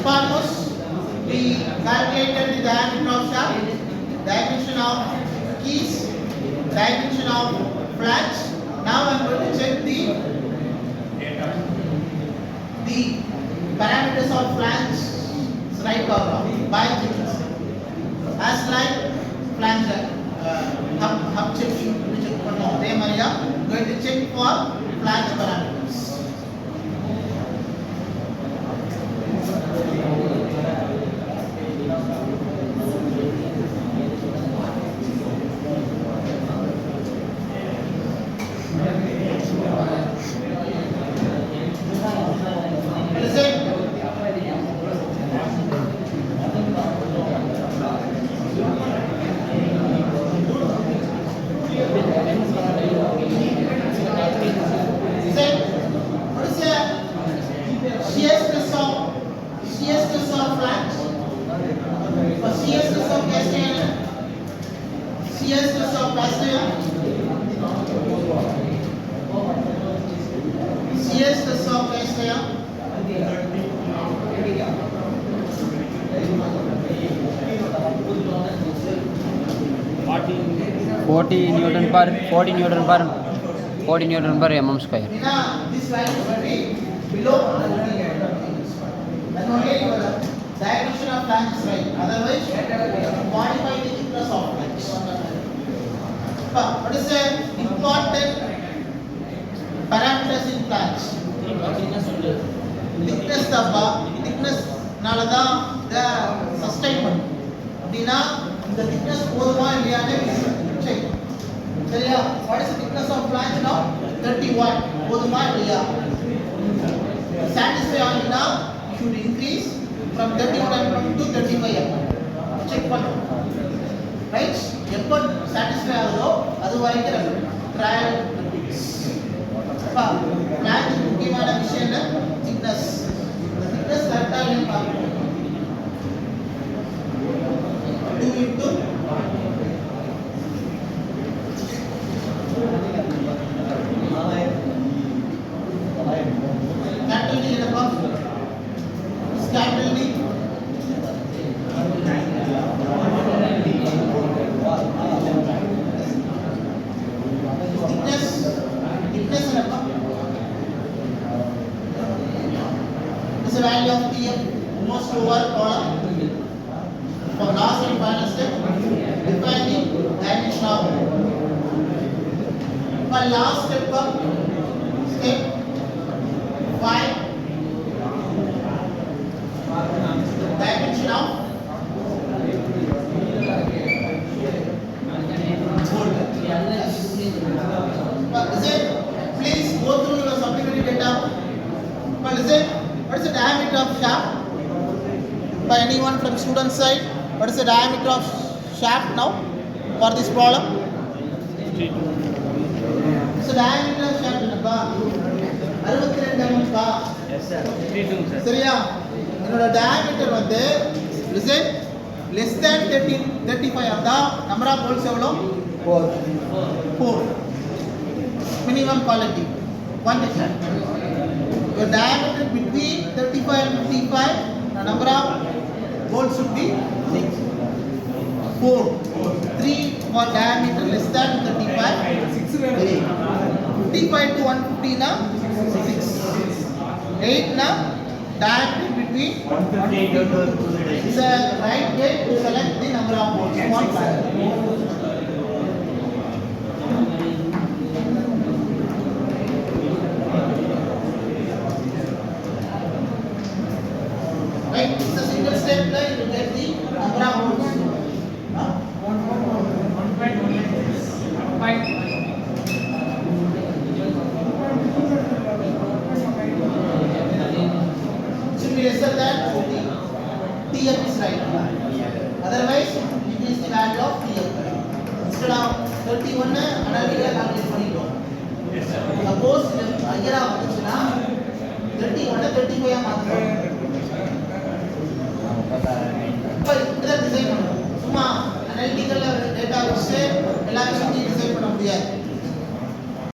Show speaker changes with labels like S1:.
S1: Hipparchus, we calculated the diameter of shaft, dimension of keys, dimension of flange. Now I am going to check the parameters of flange, right or wrong, by checking. As like flange hub checking, check பண்ணோம். அதே மாதிரியா going to check for flange parameters.
S2: Forty Newton per mm square.
S1: This value should be below 150 Newton. That's only your dimension of flange is right. Otherwise, modify the thickness of flange. What is the important parameters in flange? Thickness தப்பா, thickness நாலதான் the sustainment. அப்படின்னா இந்த thickness போதுமா இல்லையானே check. சரியா? What is the thickness of flange now? 31. போதுமா இல்லையா? Satisfy ஆகினா should increase from 31 mm to 35 mm. Check பண்ணும். Right? எப்போ satisfy ஆகுதோ அது வரைக்கும் trial repeats. அப்பா flange முக்கியமான விஷயம் என்ன? Thickness. The thickness கரெக்டா இல்லைன்னு பார்க்கணும். 2 into capital D என்னப்பா? Capital D thickness என்னப்பா? This is the value of TM almost over column. For last and final step, define the dimension of. For last step, step 5, dimension of bolt. Listen, please go through your supplementary data. But listen, what is the diameter of shaft? By anyone from student side, what is the diameter of shaft now for this problem? So diameter of shaft என்னப்பா? 62 mm பா.
S3: Yes sir. 32 sir.
S1: சரியா? என்னோட diameter வந்து listen less than 35 இருந்தா number of bolts எவ்வளவு? 4. Minimum quality. Quantity. Your diameter between 35 and 55, the number of bolts should be 6. 4. 3 for diameter less than 35. 8. 55 to 150 na 6. 8 na diameter between 150 to 200. It's a right way to select the number of bolts.